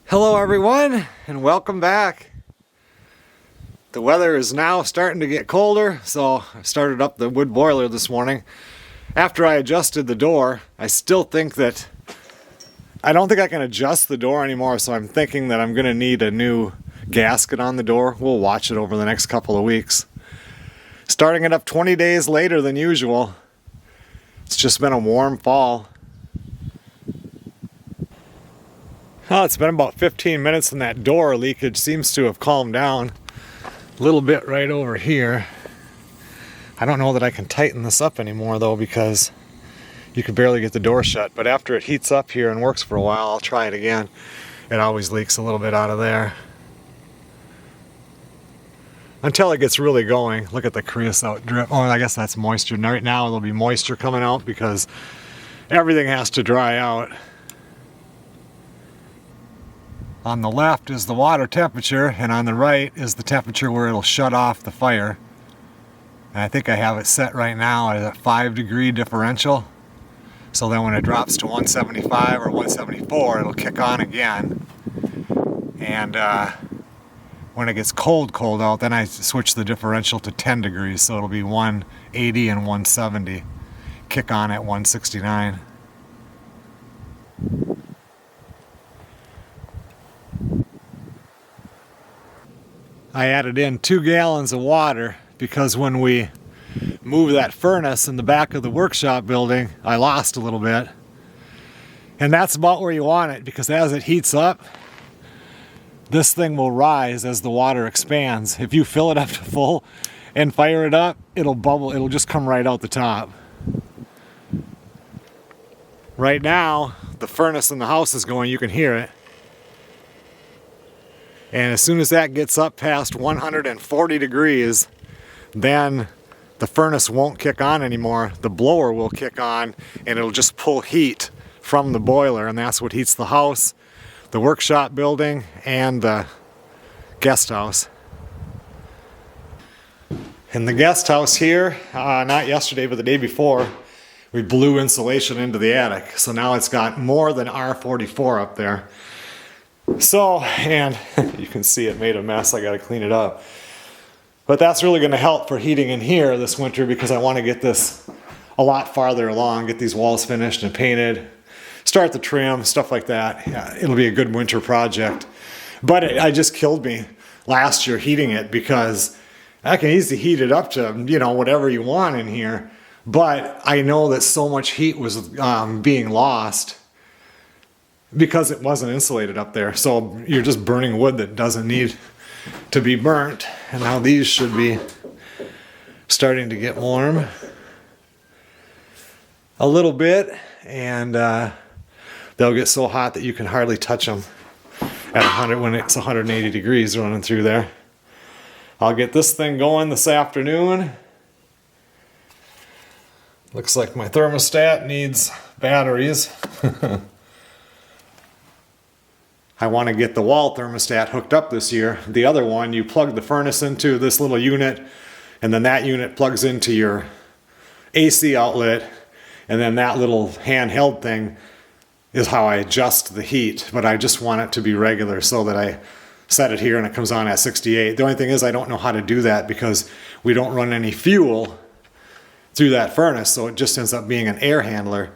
Hello everyone, and welcome back. The weather is now starting to get colder, so I started up the wood boiler this morning. After I adjusted the door, I still think that I don't think I can adjust the door anymore, so I'm thinking that I'm going to need a new gasket on the door. We'll watch it over the next couple of weeks. Starting it up 20 days later than usual. It's just been a warm fall. Oh, it's been about 15 minutes and that door leakage seems to have calmed down a little bit right over here. I don't know that I can tighten this up anymore though, because you can barely get the door shut, but after it heats up here and works for a while, I'll try it again. It always leaks a little bit out of there. Until it gets really going. Look at the creosote drip. Oh, I guess that's moisture. Right now there'll be moisture coming out because everything has to dry out. On the left is the water temperature, and on the right is the temperature where it'll shut off the fire. And I think I have it set right now at a 5-degree differential. So then when it drops to 175 or 174, it'll kick on again. And when it gets cold out, then I switch the differential to 10 degrees. So it'll be 180 and 170. Kick on at 169. I added in 2 gallons of water because when we moved that furnace in the back of the workshop building, I lost a little bit. And that's about where you want it, because as it heats up, this thing will rise as the water expands. If you fill it up to full and fire it up, it'll bubble, it'll just come right out the top. Right now, the furnace in the house is going, you can hear it. And as soon as that gets up past 140 degrees, then the furnace won't kick on anymore. The blower will kick on and it'll just pull heat from the boiler, and that's what heats the house, the workshop building, and the guest house. In the guest house here, not yesterday but the day before, we blew insulation into the attic. So now it's got more than R44 up there. So, and you can see it made a mess. I got to clean it up. But that's really going to help for heating in here this winter, because I want to get this a lot farther along, get these walls finished and painted, start the trim, stuff like that. Yeah, it'll be a good winter project. But I just killed me last year heating it, because I can easily heat it up to, whatever you want in here. But I know that so much heat was being lost because it wasn't insulated up there. So you're just burning wood that doesn't need to be burnt. And now these should be starting to get warm a little bit, and they'll get so hot that you can hardly touch them at 100 when it's 180 degrees running through there. I'll get this thing going this afternoon. Looks like my thermostat needs batteries. I want to get the wall thermostat hooked up this year. The other one, you plug the furnace into this little unit, and then that unit plugs into your AC outlet, and then that little handheld thing is how I adjust the heat. But I just want it to be regular, so that I set it here and it comes on at 68. The only thing is I don't know how to do that because we don't run any fuel through that furnace, so it just ends up being an air handler.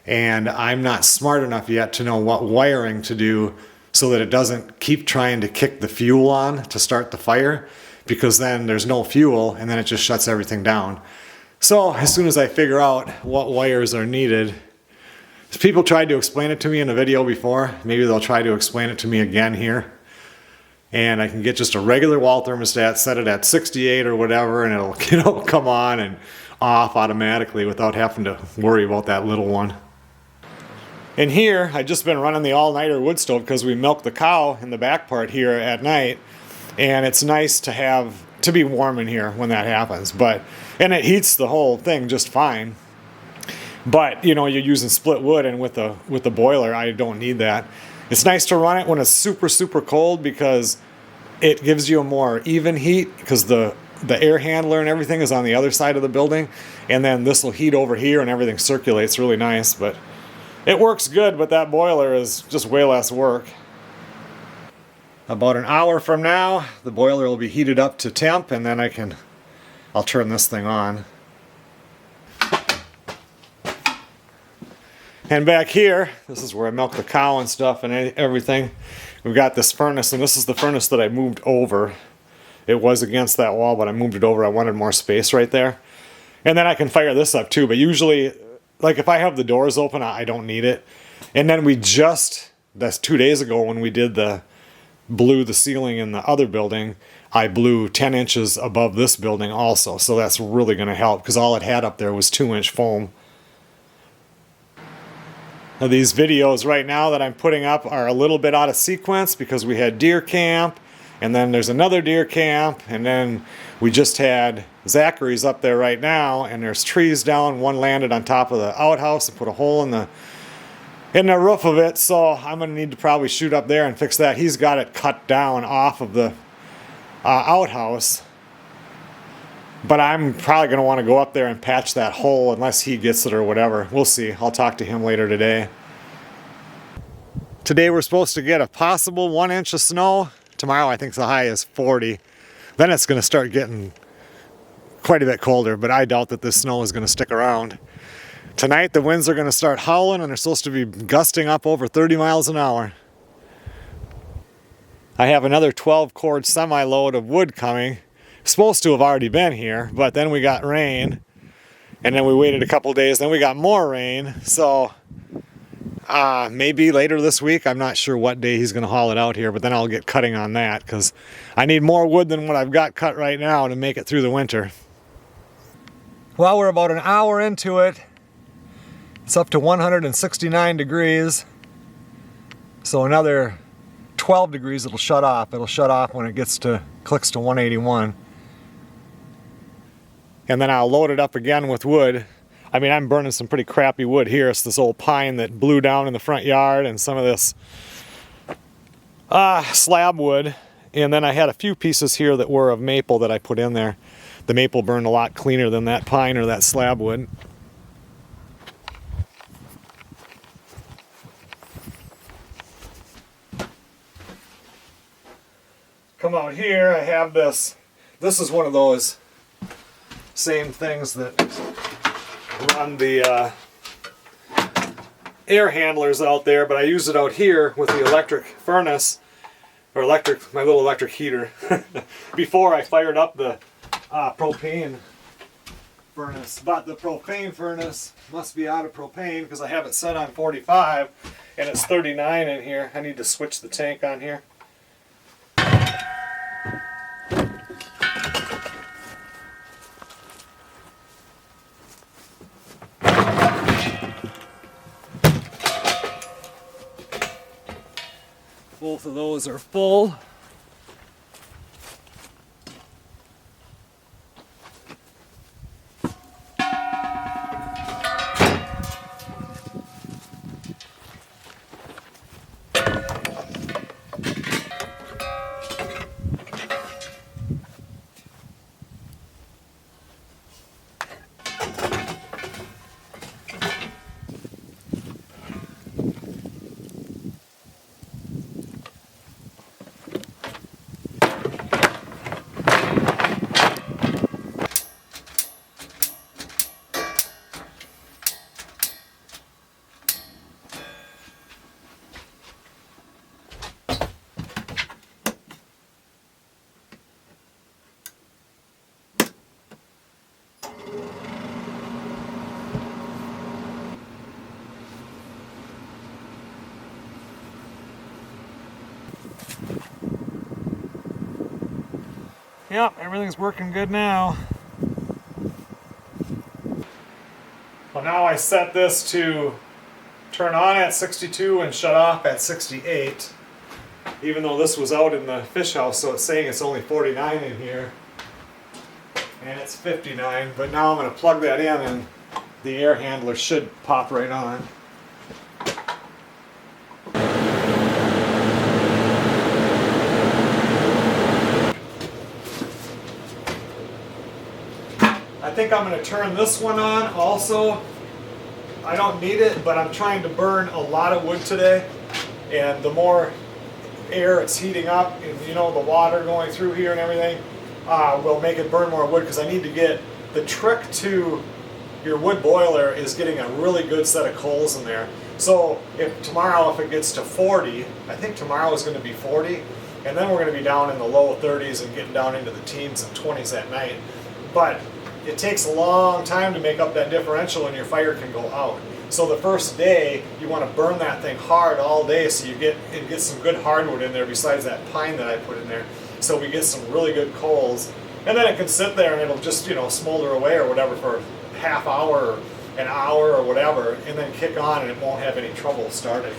And I'm not smart enough yet to know what wiring to do so that it doesn't keep trying to kick the fuel on to start the fire, because then there's no fuel and then it just shuts everything down. So as soon as I figure out what wires are needed, people tried to explain it to me in a video before, maybe they'll try to explain it to me again here. And I can get just a regular wall thermostat, set it at 68 or whatever, and it'll come on and off automatically without having to worry about that little one. In here, I've just been running the all-nighter wood stove because we milk the cow in the back part here at night, and it's nice to be warm in here when that happens. And it heats the whole thing just fine. But you're using split wood, and with the boiler, I don't need that. It's nice to run it when it's super, super cold, because it gives you a more even heat, because the air handler and everything is on the other side of the building, and then this will heat over here and everything circulates really nice. But it works good, but that boiler is just way less work. About an hour from now, the boiler will be heated up to temp, and then I'll turn this thing on. And back here, this is where I milk the cow and stuff and everything. We've got this furnace, and this is the furnace that I moved over. It was against that wall, but I moved it over. I wanted more space right there. And then I can fire this up too, but usually, like if I have the doors open, I don't need it. And then that's 2 days ago when we did blew the ceiling in the other building, I blew 10 inches above this building also. So that's really going to help because all it had up there was 2-inch foam. Now these videos right now that I'm putting up are a little bit out of sequence because we had deer camp, and then there's another deer camp, and then we just had Zachary's up there right now, and there's trees down. One landed on top of the outhouse and put a hole in the roof of it, so I'm going to need to probably shoot up there and fix that. He's got it cut down off of the outhouse, but I'm probably going to want to go up there and patch that hole unless he gets it or whatever. We'll see. I'll talk to him later today. Today we're supposed to get a possible 1 inch of snow. Tomorrow I think the high is 40. Then it's going to start getting quite a bit colder, but I doubt that this snow is going to stick around. Tonight the winds are going to start howling, and they're supposed to be gusting up over 30 miles an hour. I have another 12-cord semi-load of wood coming. Supposed to have already been here, but then we got rain, and then we waited a couple days, then we got more rain, so maybe later this week. I'm not sure what day he's going to haul it out here, but then I'll get cutting on that because I need more wood than what I've got cut right now to make it through the winter. Well, we're about an hour into it. It's up to 169 degrees, so another 12 degrees it'll shut off. It'll shut off when it clicks to 181. And then I'll load it up again with wood. I mean, I'm burning some pretty crappy wood here. It's this old pine that blew down in the front yard, and some of this slab wood. And then I had a few pieces here that were of maple that I put in there. The maple burned a lot cleaner than that pine or that slab wood. Come out here, I have this. This is one of those same things that run the air handlers out there, but I use it out here with the electric furnace, or my little electric heater, before I fired up the propane furnace. But the propane furnace must be out of propane because I have it set on 45 and it's 39 in here. I need to switch the tank on here. Both of those are full. Yep, everything's working good now. Well, now I set this to turn on at 62 and shut off at 68. Even though this was out in the fish house, so it's saying it's only 49 in here. And it's 59, but now I'm going to plug that in and the air handler should pop right on. I think I'm going to turn this one on also. I don't need it, but I'm trying to burn a lot of wood today, and the more air, it's heating up, and you know, the water going through here and everything will make it burn more wood, because I need to get, the trick to your wood boiler is getting a really good set of coals in there. So if tomorrow, if it gets to 40, I think tomorrow is going to be 40, and then we're going to be down in the low 30s and getting down into the teens and 20s at night. But it takes a long time to make up that differential, and your fire can go out. So the first day, you want to burn that thing hard all day, so you get some good hardwood in there besides that pine that I put in there. So we get some really good coals, and then it can sit there and it'll just, you know, smolder away or whatever for a half hour or an hour or whatever, and then kick on, and it won't have any trouble starting.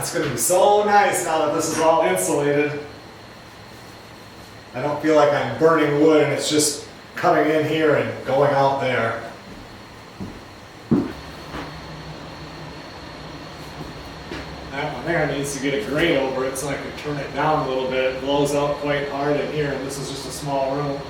It's going to be so nice now that this is all insulated. I don't feel like I'm burning wood and it's just coming in here and going out there. That one there needs to get a grate over it so I can turn it down a little bit. It blows out quite hard in here, and this is just a small room.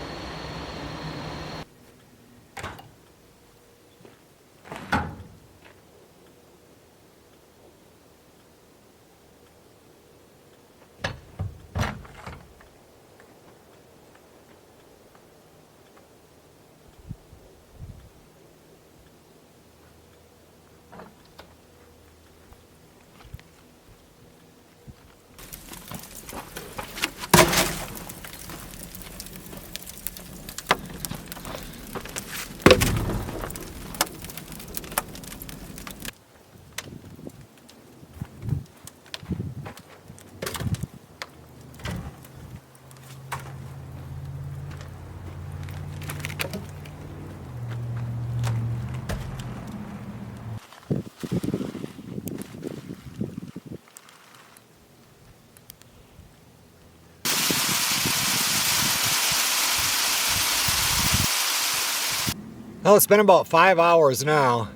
Well, it's been about 5 hours now.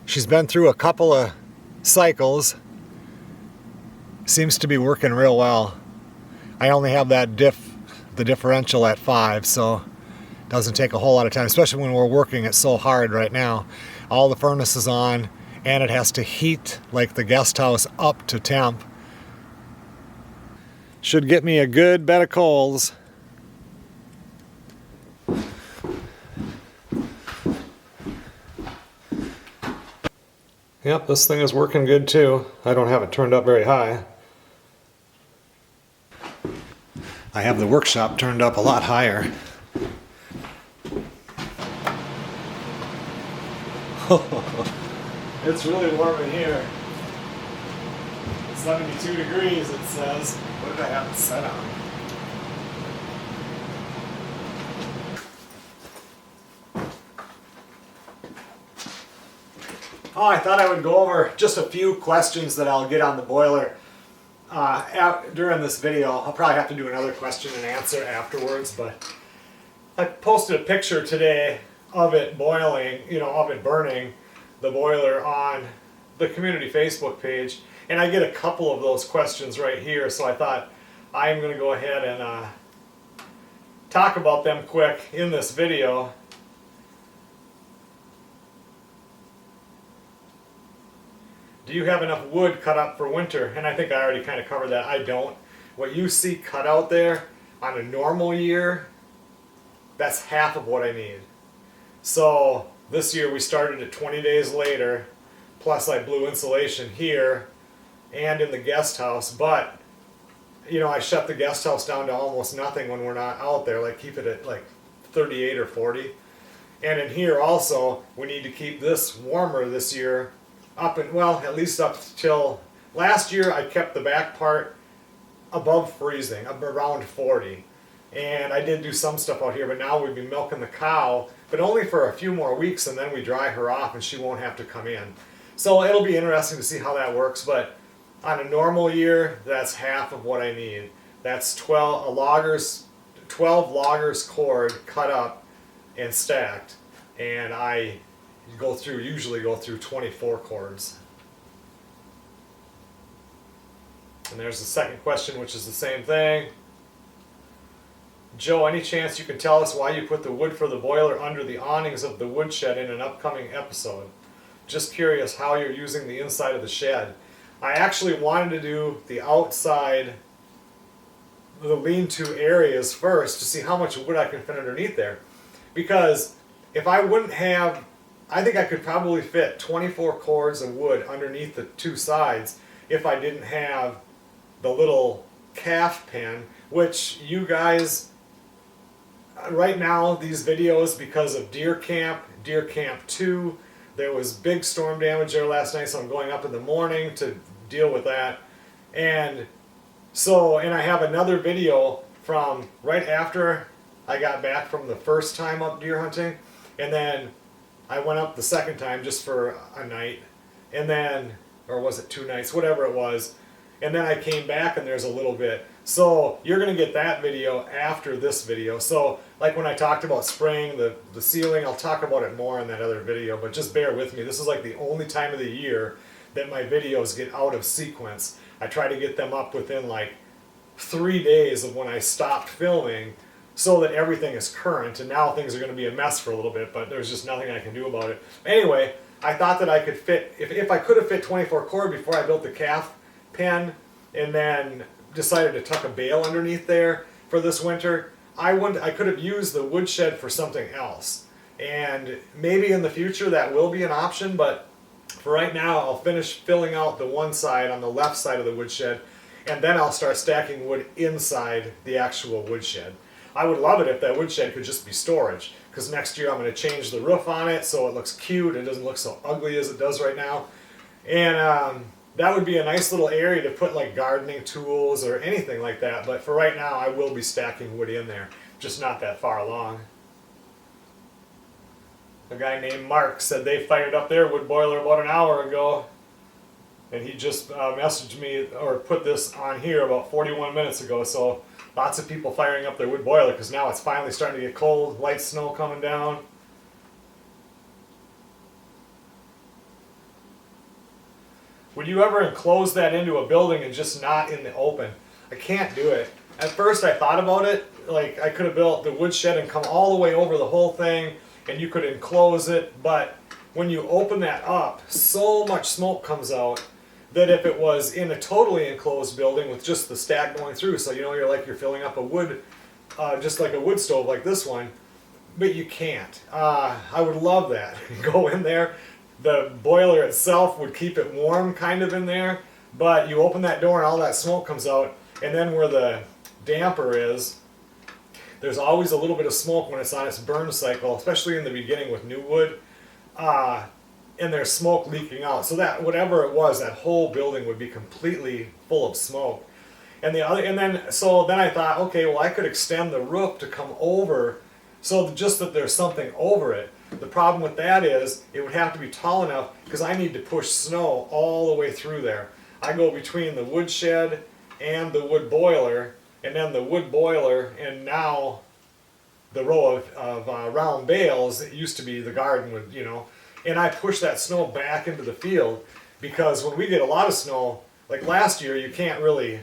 She's been through a couple of cycles. Seems to be working real well. I only have that the differential at 5, so it doesn't take a whole lot of time, especially when we're working it so hard right now. All the furnace is on, and it has to heat like the guest house up to temp. Should get me a good bed of coals. Yep, this thing is working good too. I don't have it turned up very high. I have the workshop turned up a lot higher. It's really warm in here. 72 degrees it says. What did I have it set on? Oh, I thought I would go over just a few questions that I'll get on the boiler during this video. I'll probably have to do another question and answer afterwards, but I posted a picture today of it boiling, of it burning, the boiler, on the community Facebook page, and I get a couple of those questions right here, so I thought I'm going to go ahead and talk about them quick in this video. do you have enough wood cut up for winter? And I think I already kind of covered that. I don't. What you see cut out there on a normal year, that's half of what I need. So this year we started at 20 days later, plus I blew insulation here and in the guest house, but you know, I shut the guest house down to almost nothing when we're not out there, like keep it at like 38 or 40. And in here also, we need to keep this warmer this year up and, well, at least up till last year I kept the back part above freezing, up around 40. And I did do some stuff out here, but now we've been milking the cow, but only for a few more weeks, and then we dry her off and she won't have to come in. So it'll be interesting to see how that works, but on a normal year, that's half of what I need. That's 12 loggers cord cut up and stacked, and I usually go through 24 cords. And there's the second question, which is the same thing. Joe, any chance you can tell us why you put the wood for the boiler under the awnings of the woodshed in an upcoming episode? Just curious how you're using the inside of the shed. I actually wanted to do the outside, the lean-to areas first to see how much wood I can fit underneath there. Because if I wouldn't have, I think I could probably fit 24 cords of wood underneath the two sides if I didn't have the little calf pen, which you guys, right now these videos, because of Deer Camp 2, there was big storm damage there last night, so I'm going up in the morning to deal with that. And so, and I have another video from right after I got back from the first time up deer hunting, and then I went up the second time just for a night, and then, or was it 2 nights, whatever it was, and then I came back and there's a little bit. So you're going to get that video after this video. So like when I talked about spraying the ceiling, I'll talk about it more in that other video, but just bear with me. This is like the only time of the year that my videos get out of sequence. I try to get them up within like 3 days of when I stopped filming so that everything is current, and now things are going to be a mess for a little bit, but there's just nothing I can do about it. Anyway, I thought that I could fit, if I could have fit 24 cord before I built the calf pen and then decided to tuck a bale underneath there for this winter, I could have used the woodshed for something else. And maybe in the future that will be an option, but for right now I'll finish filling out the one side on the left side of the woodshed, and then I'll start stacking wood inside the actual woodshed. I would love it if that woodshed could just be storage, because next year I'm going to change the roof on it so it looks cute, it doesn't look so ugly as it does right now. And that would be a nice little area to put like gardening tools or anything like that, but for right now I will be stacking wood in there, just not that far along. A guy named Mark said they fired up their wood boiler about an hour ago, and he just messaged me or put this on here about 41 minutes ago. So lots of people firing up their wood boiler because now it's finally starting to get cold, light snow coming down. Would you ever enclose that into a building and just not in the open? I can't do it. At first I thought about it, like I could have built the woodshed and come all the way over the whole thing and you could enclose it, but when you open that up, so much smoke comes out that if it was in a totally enclosed building with just the stack going through, so you know you're filling up a wood, just like a wood stove like this one, but you can't. I would love that. Go in there. The boiler itself would keep it warm kind of in there, but you open that door and all that smoke comes out, and then where the damper is, there's always a little bit of smoke when it's on its burn cycle, especially in the beginning with new wood, and there's smoke leaking out. So that whatever it was, that whole building would be completely full of smoke. And then I thought, okay, well I could extend the roof to come over, so just that there's something over it. The problem with that is it would have to be tall enough because I need to push snow all the way through there. I go between the woodshed and the wood boiler, and then the wood boiler, and now the row of round bales that used to be the garden would, and I push that snow back into the field, because when we get a lot of snow, like last year, you can't really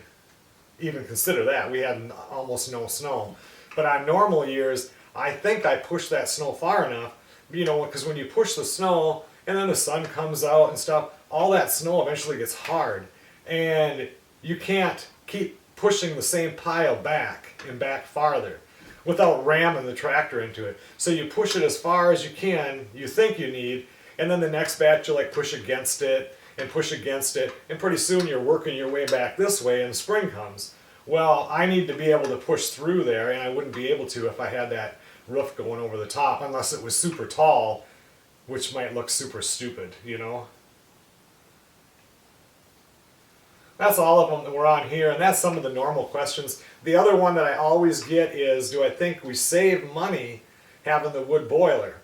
even consider that. We had almost no snow. But on normal years, I think I pushed that snow far enough, because when you push the snow and then the sun comes out and stuff, all that snow eventually gets hard, and you can't keep pushing the same pile back and back farther without ramming the tractor into it. So you push it as far as you can, you think you need, and then the next batch you like push against it and push against it, and pretty soon you're working your way back this way and spring comes. Well, I need to be able to push through there, and I wouldn't be able to if I had that roof going over the top, unless it was super tall, which might look super stupid, you know? That's all of them that were on here, and that's some of the normal questions. The other one that I always get is, do I think we save money having the wood boiler?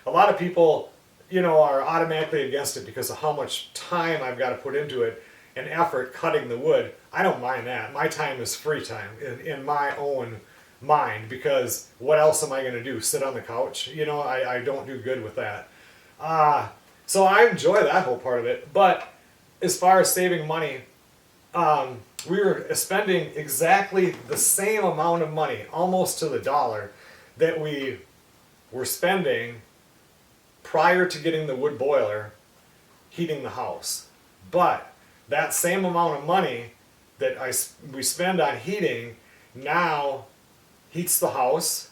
A lot of people, you know, are automatically against it because of how much time I've got to put into it and effort cutting the wood. I don't mind that. My time is free time in my own mind, because what else am I going to do? Sit on the couch? You know, I don't do good with that. So I enjoy that whole part of it. But as far as saving money, we were spending exactly the same amount of money, almost to the dollar, that we were spending prior to getting the wood boiler heating the house. But that same amount of money that we spend on heating now heats the house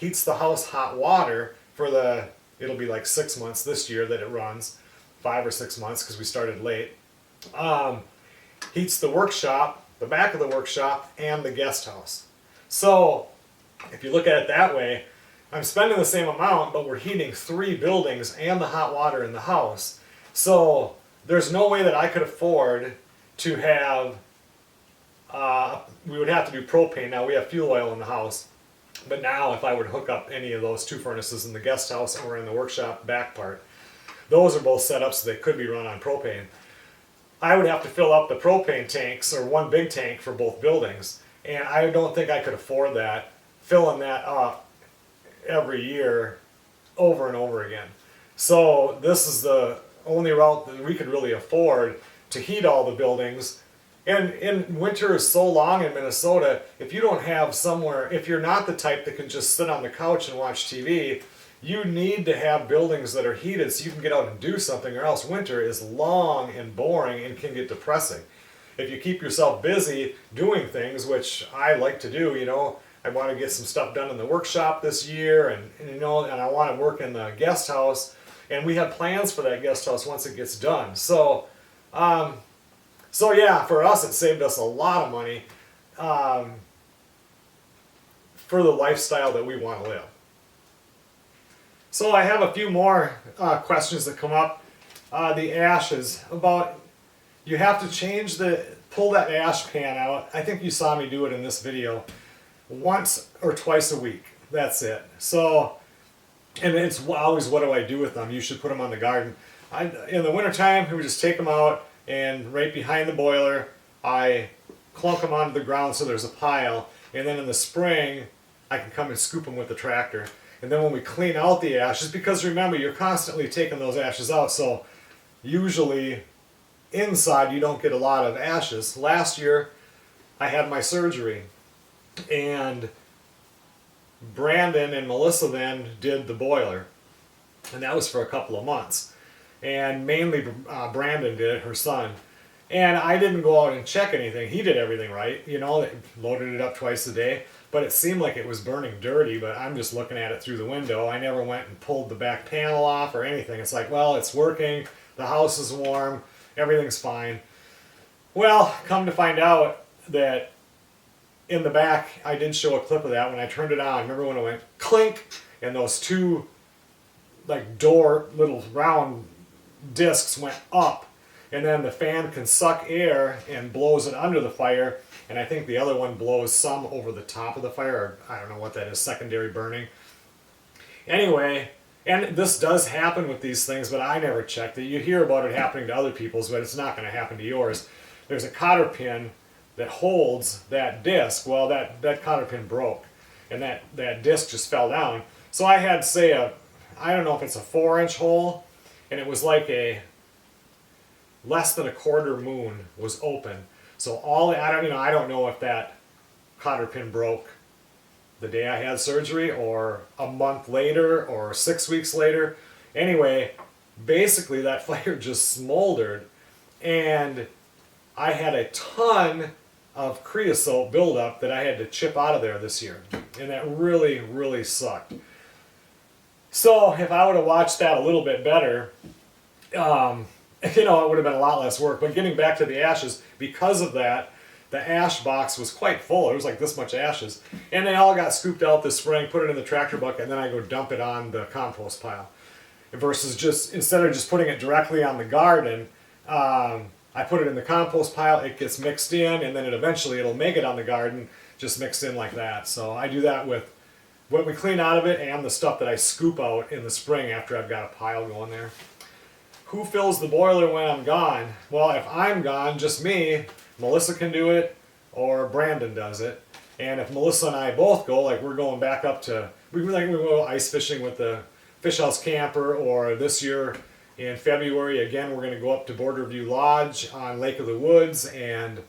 hot water for it'll be like 6 months this year that it runs, 5 or 6 months because we started late. Heats the workshop, the back of the workshop, and the guest house. So if you look at it that way, I'm spending the same amount, but we're heating 3 buildings and the hot water in the house. So there's no way that I could afford to have, we would have to do propane. Now we have fuel oil in the house, but now if I were to hook up any of those 2 furnaces in the guest house or in the workshop back part, those are both set up so they could be run on propane. I would have to fill up the propane tanks, or one big tank for both buildings, and I don't think I could afford that, filling that up every year over and over again. So this is the only route that we could really afford to heat all the buildings. And winter is so long in Minnesota, if you don't have somewhere, if you're not the type that can just sit on the couch and watch TV, you need to have buildings that are heated so you can get out and do something, or else winter is long and boring and can get depressing. If you keep yourself busy doing things, which I like to do, you know, I want to get some stuff done in the workshop this year, and you know, and I want to work in the guest house, and we have plans for that guest house once it gets done. So yeah, for us it saved us a lot of money for the lifestyle that we want to live. So I have a few more questions that come up. The ashes, about, you have to pull that ash pan out. I think you saw me do it in this video. Once or twice a week. That's it. So, and it's always, what do I do with them? You should put them on the garden. In the wintertime, we just take them out, and right behind the boiler, I clunk them onto the ground so there's a pile. And then in the spring, I can come and scoop them with the tractor. And then when we clean out the ashes, because remember, you're constantly taking those ashes out, so usually inside you don't get a lot of ashes. Last year, I had my surgery, and Brandon and Melissa then did the boiler, and that was for a couple of months. And mainly Brandon did it, her son. And I didn't go out and check anything. He did everything right, you know, loaded it up twice a day. But it seemed like it was burning dirty, but I'm just looking at it through the window. I never went and pulled the back panel off or anything. It's like, well, it's working, the house is warm, everything's fine. Well, come to find out that in the back, I did show a clip of that when I turned it on. Remember when it went clink, and those 2 like door little round discs went up, and then the fan can suck air and blows it under the fire, and I think the other one blows some over the top of the fire, or I don't know what that is, secondary burning. Anyway, and this does happen with these things, but I never checked it. You hear about it happening to other people's, but it's not going to happen to yours. There's a cotter pin that holds that disc. Well, that cotter pin broke, and that disc just fell down. So I had, say, I don't know if it's a 4-inch hole, and it was like a less than a quarter moon was open. So I don't know if that cotter pin broke the day I had surgery, or a month later, or 6 weeks later. Anyway, basically that fire just smoldered, and I had a ton of creosote buildup that I had to chip out of there this year, and that really, really sucked. So if I would have watched that a little bit better, it would have been a lot less work. But getting back to the ashes, because of that, the ash box was quite full. It was like this much ashes, and they all got scooped out this spring, put it in the tractor bucket, and then I go dump it on the compost pile. Versus just, instead of just putting it directly on the garden, I put it in the compost pile, it gets mixed in, and then it'll make it on the garden, just mixed in like that. So I do that with what we clean out of it and the stuff that I scoop out in the spring after I've got a pile going there. Who fills the boiler when I'm gone? Well, if I'm gone, just me, Melissa can do it, or Brandon does it. And if Melissa and I both go, like we're going back up to, we go ice fishing with the Fish House Camper, or this year in February, again, we're going to go up to Border View Lodge on Lake of the Woods, and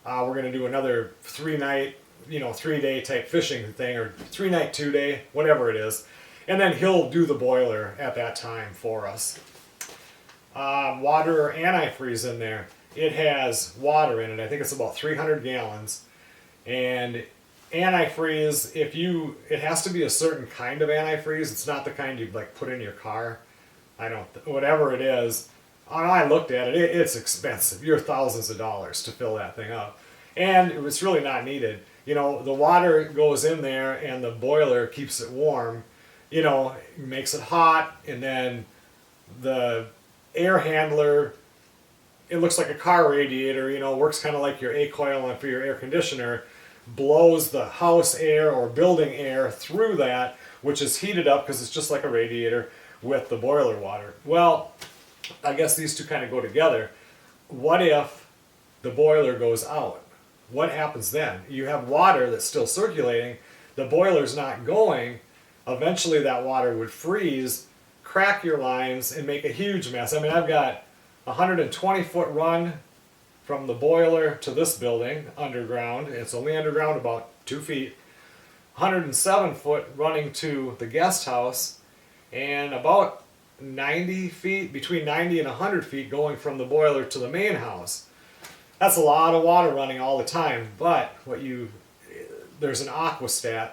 we're going to do another 3-night, 3-day type fishing thing, or 3-night, 2-day, whatever it is. And then he'll do the boiler at that time for us. Water or antifreeze in there. It has water in it. I think it's about 300 gallons. And antifreeze, it has to be a certain kind of antifreeze. It's not the kind you like put in your car. Whatever it is. I looked at it. It's expensive. You're thousands of dollars to fill that thing up, and it's really not needed. The water goes in there, and the boiler keeps it warm. Makes it hot, and then the air handler. It looks like a car radiator. Works kind of like your A coil for your air conditioner. Blows the house air or building air through that, which is heated up because it's just like a radiator with the boiler water. Well, I guess these two kind of go together. What if the boiler goes out? What happens then? You have water that's still circulating, the boiler's not going. Eventually that water would freeze, crack your lines, and make a huge mess. I mean, I've got a 120-foot run from the boiler to this building underground. It's only underground about 2 feet. 107-foot running to the guest house, and about 90 feet, between 90 and 100 feet going from the boiler to the main house. That's a lot of water running all the time, but there's an aquastat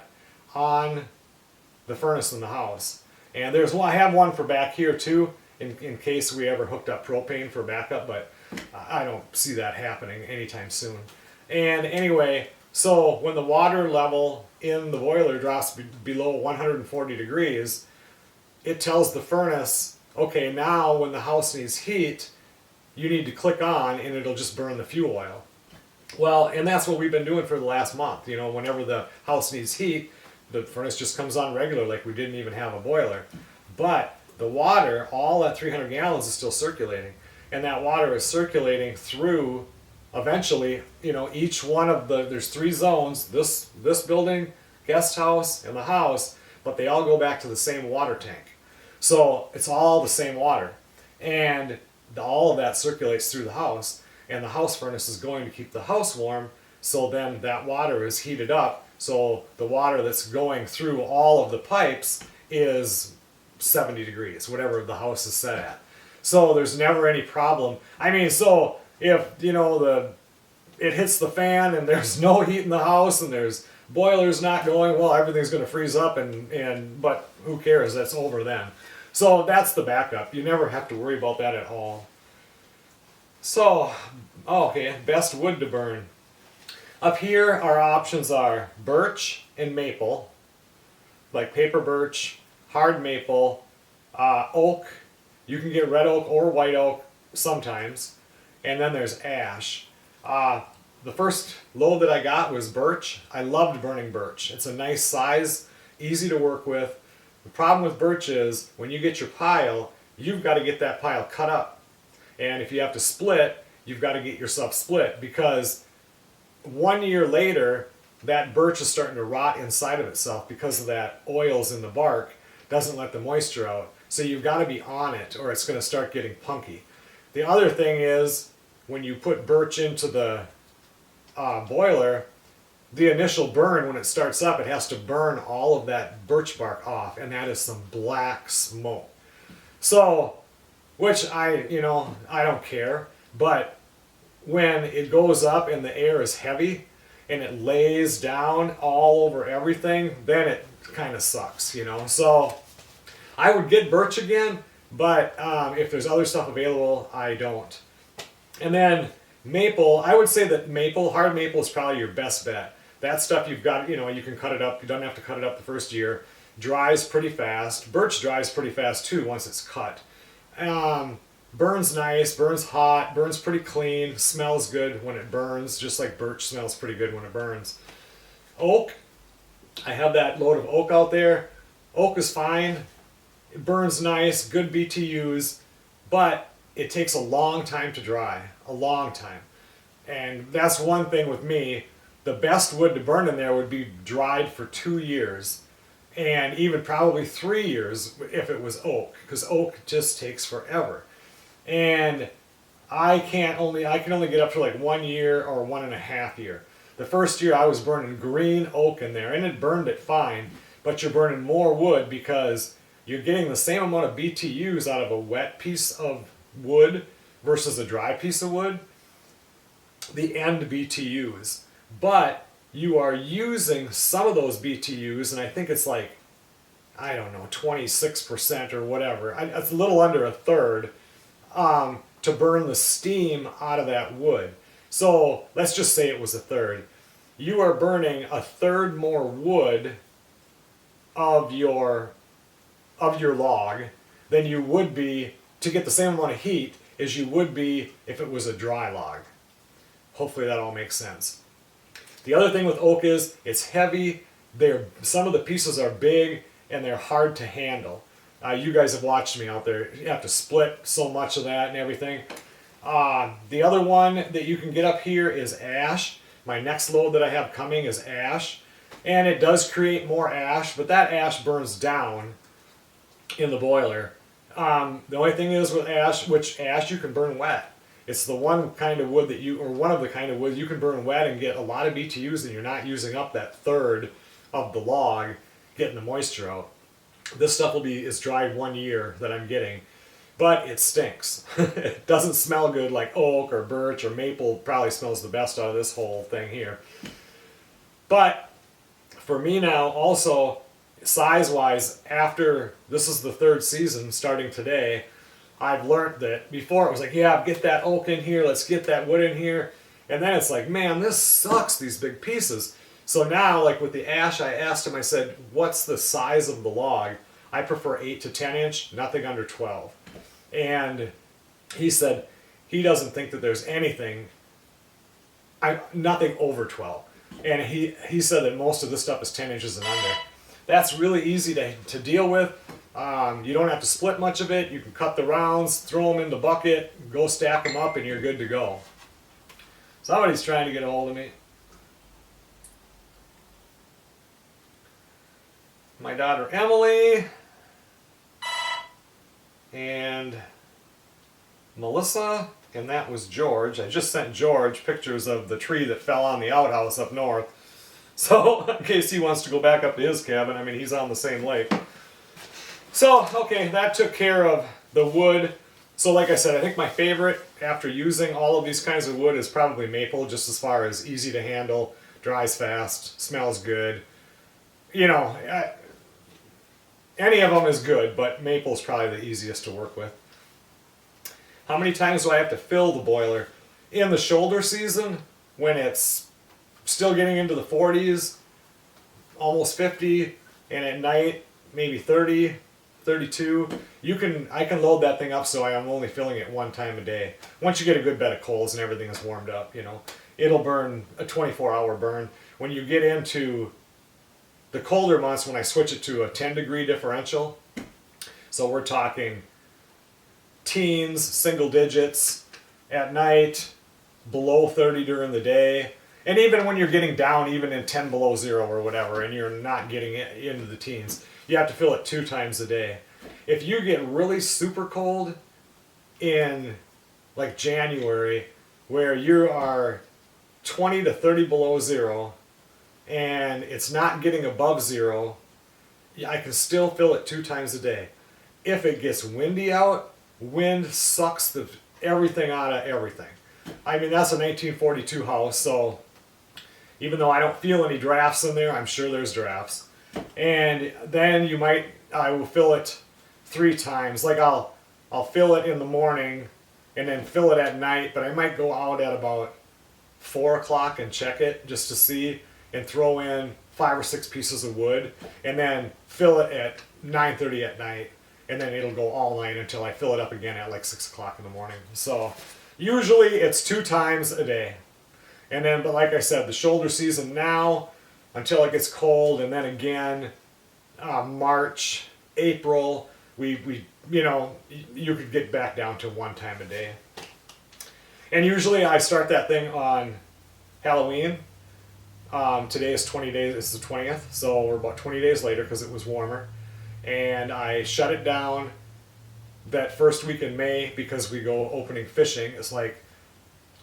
on the furnace in the house. And I have one for back here too, in case we ever hooked up propane for backup, but I don't see that happening anytime soon. And anyway, so when the water level in the boiler drops below 140 degrees, it tells the furnace, okay, now when the house needs heat, you need to click on, and it'll just burn the fuel oil. Well, and that's what we've been doing for the last month. Whenever the house needs heat, the furnace just comes on regular, like we didn't even have a boiler. But the water, all that 300 gallons is still circulating. And that water is circulating through, eventually, each one of there's 3 zones, this building, guest house, and the house, but they all go back to the same water tank. So it's all the same water. And all of that circulates through the house, and the house furnace is going to keep the house warm, so then that water is heated up, so the water that's going through all of the pipes is 70 degrees, whatever the house is set at. So there's never any problem. I mean, so if, it hits the fan and there's no heat in the house and there's boiler's not going, well, everything's going to freeze up, but who cares? That's over then. So that's the backup. You never have to worry about that at all. So, okay, best wood to burn. Up here, our options are birch and maple, like paper birch, hard maple, oak. You can get red oak or white oak sometimes. And then there's ash. The first load that I got was birch. I loved burning birch. It's a nice size, easy to work with. The problem with birch is when you get your pile, you've got to get that pile cut up. And if you have to split, you've got to get yourself split, because 1 year later, that birch is starting to rot inside of itself because of that oils in the bark. Doesn't let the moisture out. So you've got to be on it, or it's going to start getting punky. The other thing is, when you put birch into the boiler, the initial burn, when it starts up, it has to burn all of that birch bark off, and that is some black smoke. So which I don't care. But when it goes up and the air is heavy and it lays down all over everything, then it kind of sucks, So I would get birch again, but if there's other stuff available, I don't. And then maple, I would say that hard maple is probably your best bet. That stuff you've got, you can cut it up. You don't have to cut it up the first year. Dries pretty fast. Birch dries pretty fast too once it's cut. Burns nice, burns hot, burns pretty clean, smells good when it burns, just like birch smells pretty good when it burns. Oak, I have that load of oak out there. Oak is fine. It burns nice, good BTUs, but it takes a long time to dry. A long time. And that's one thing with me. The best wood to burn in there would be dried for 2 years. And even probably 3 years if it was oak, because oak just takes forever. And I can only get up to like 1 year or 1.5 years. The first year I was burning green oak in there, and it burned it fine, but you're burning more wood because you're getting the same amount of BTUs out of a wet piece of wood versus a dry piece of wood, the end BTUs. But you are using some of those BTUs, and I think it's like, 26% or whatever. It's a little under a third to burn the steam out of that wood. So let's just say it was a third. You are burning a third more wood of your log than you would be to get the same amount of heat as you would be if it was a dry log. Hopefully that all makes sense. The other thing with oak is it's heavy. Some of the pieces are big and they're hard to handle. You guys have watched me out there. You have to split so much of that and everything. The other one that you can get up here is ash. My next load that I have coming is ash. And it does create more ash, but that ash burns down in the boiler. The only thing is with ash, which ash you can burn wet. It's the one kind of wood one of the kind of wood you can burn wet and get a lot of BTUs, and you're not using up that third of the log getting the moisture out. This stuff is dried 1 year that I'm getting, but it stinks. It doesn't smell good like oak or birch or maple. Probably smells the best out of this whole thing here. But for me now, also size-wise, after this is the third season starting today, I've learned that before it was like, yeah, get that oak in here, let's get that wood in here. And then it's like, man, this sucks, these big pieces. So now, like with the ash, I asked him, I said, what's the size of the log? I prefer 8 to 10 inch, nothing under 12. And he said he doesn't think that there's anything, nothing over 12. And he said that most of this stuff is 10 inches and under. That's really easy to deal with. You don't have to split much of it. You can cut the rounds, throw them in the bucket, go stack them up, and you're good to go. Somebody's trying to get a hold of me. My daughter Emily and Melissa, and that was George. I just sent George pictures of the tree that fell on the outhouse up north. So, in case he wants to go back up to his cabin, I mean, he's on the same lake. So, okay, that took care of the wood. So, like I said, I think my favorite after using all of these kinds of wood is probably maple, just as far as easy to handle, dries fast, smells good. Any of them is good, but maple is probably the easiest to work with. How many times do I have to fill the boiler? In the shoulder season, when it's still getting into the 40s, almost 50, and at night, maybe 30, 32, I can load that thing up so I am only filling it one time a day. Once you get a good bed of coals and everything is warmed up, it'll burn a 24-hour burn. When you get into the colder months, when I switch it to a 10-degree differential, so we're talking teens, single digits at night, below 30 during the day, and even when you're getting down, even in 10 below zero or whatever, and you're not getting into the teens, you have to fill it 2 times a day. If you get really super cold in like January, where you are 20 to 30 below zero, and it's not getting above zero, I can still fill it 2 times a day. If it gets windy out, wind sucks everything out of everything. I mean, that's a 1942 house, so even though I don't feel any drafts in there, I'm sure there's drafts. And then I will fill it 3 times. Like I'll fill it in the morning and then fill it at night, but I might go out at about 4 o'clock and check it just to see and throw in 5 or 6 pieces of wood and then fill it at 9:30 at night, and then it'll go all night until I fill it up again at like 6 o'clock in the morning. So usually it's 2 times a day. And then, but like I said, the shoulder season now until it gets cold, and then again March, April, we you could get back down to 1 time a day. And usually I start that thing on Halloween. Today is 20 days, it's the 20th, so we're about 20 days later because it was warmer. And I shut it down that first week in May because we go opening fishing. It's like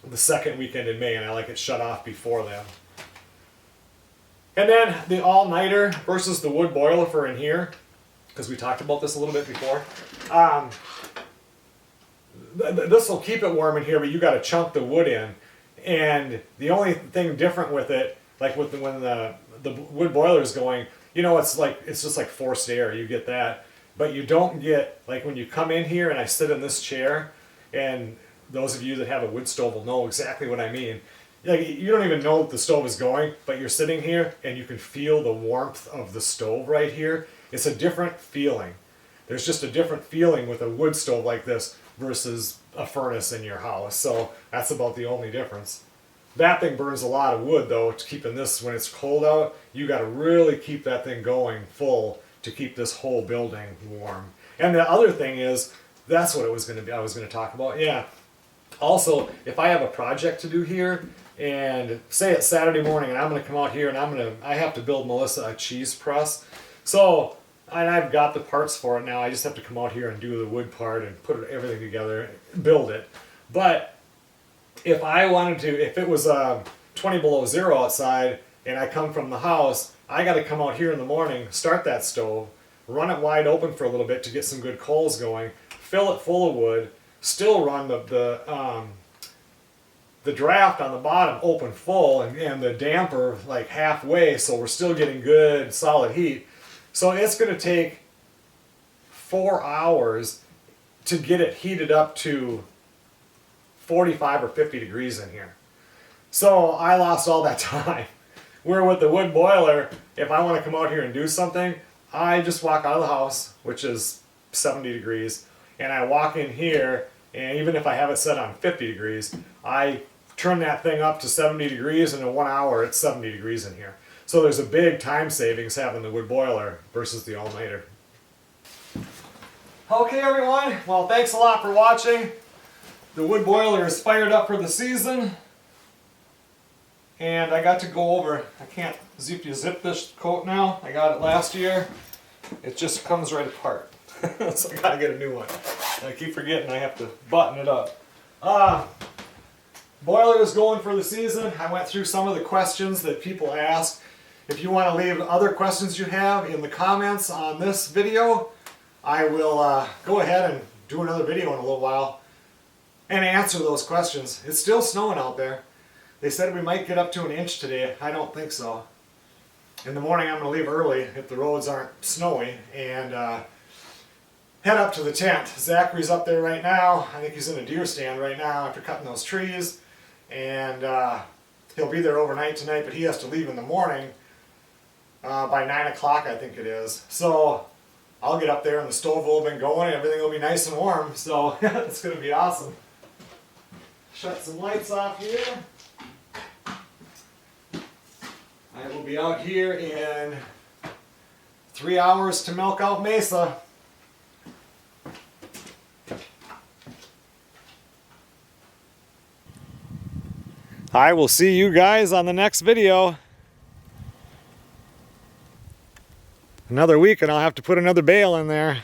the second weekend in May, and I like it shut off before then. And then the all-nighter versus the wood boiler for in here, because we talked about this a little bit before. This will keep it warm in here, but you got to chunk the wood in. And the only thing different with it, like when the wood boiler is going, it's just like forced air. You get that, but you don't get, like when you come in here and I sit in this chair, and those of you that have a wood stove will know exactly what I mean. Like, you don't even know the stove is going, but you're sitting here and you can feel the warmth of the stove right here. It's a different feeling. There's just a different feeling with a wood stove like this versus a furnace in your house. So that's about the only difference. That thing burns a lot of wood though, to keeping this, when it's cold out, you got to really keep that thing going full to keep this whole building warm. And the other thing is, that's what it was going to be, I was going to talk about. Yeah. Also, if I have a project to do here, and say it's Saturday morning and I'm going to come out here and I have to build Melissa a cheese press. So, and I've got the parts for it now. I just have to come out here and do the wood part and put everything together, build it. But if I wanted to, if it was 20 below zero outside and I come from the house, I got to come out here in the morning, start that stove, run it wide open for a little bit to get some good coals going, fill it full of wood, still run the draft on the bottom open full, and the damper like halfway, so we're still getting good solid heat. So it's going to take 4 hours to get it heated up to 45 or 50 degrees in here. So I lost all that time. Where with the wood boiler, if I want to come out here and do something, I just walk out of the house, which is 70 degrees, and I walk in here, and even if I have it set on 50 degrees, I turn that thing up to 70 degrees, and in 1 hour it's 70 degrees in here. So there's a big time savings having the wood boiler versus the all-nighter. Okay everyone, well thanks a lot for watching. The wood boiler is fired up for the season. And I got to go over, I can't zip this coat now, I got it last year. It just comes right apart. So I gotta get a new one. I keep forgetting I have to button it up. Boiler is going for the season. I went through some of the questions that people asked. If you want to leave other questions you have in the comments on this video, I will go ahead and do another video in a little while and answer those questions. It's still snowing out there. They said we might get up to 1 inch today. I don't think so. In the morning I'm going to leave early if the roads aren't snowy and head up to the tent. Zachary's up there right now. I think he's in a deer stand right now after cutting those trees. And he'll be there overnight tonight, but he has to leave in the morning by 9 o'clock, I think it is. So I'll get up there and the stove will have been going and everything will be nice and warm. So it's going to be awesome. Shut some lights off here. I will be out here in 3 hours to milk out Mesa. I will see you guys on the next video. Another week and I'll have to put another bale in there.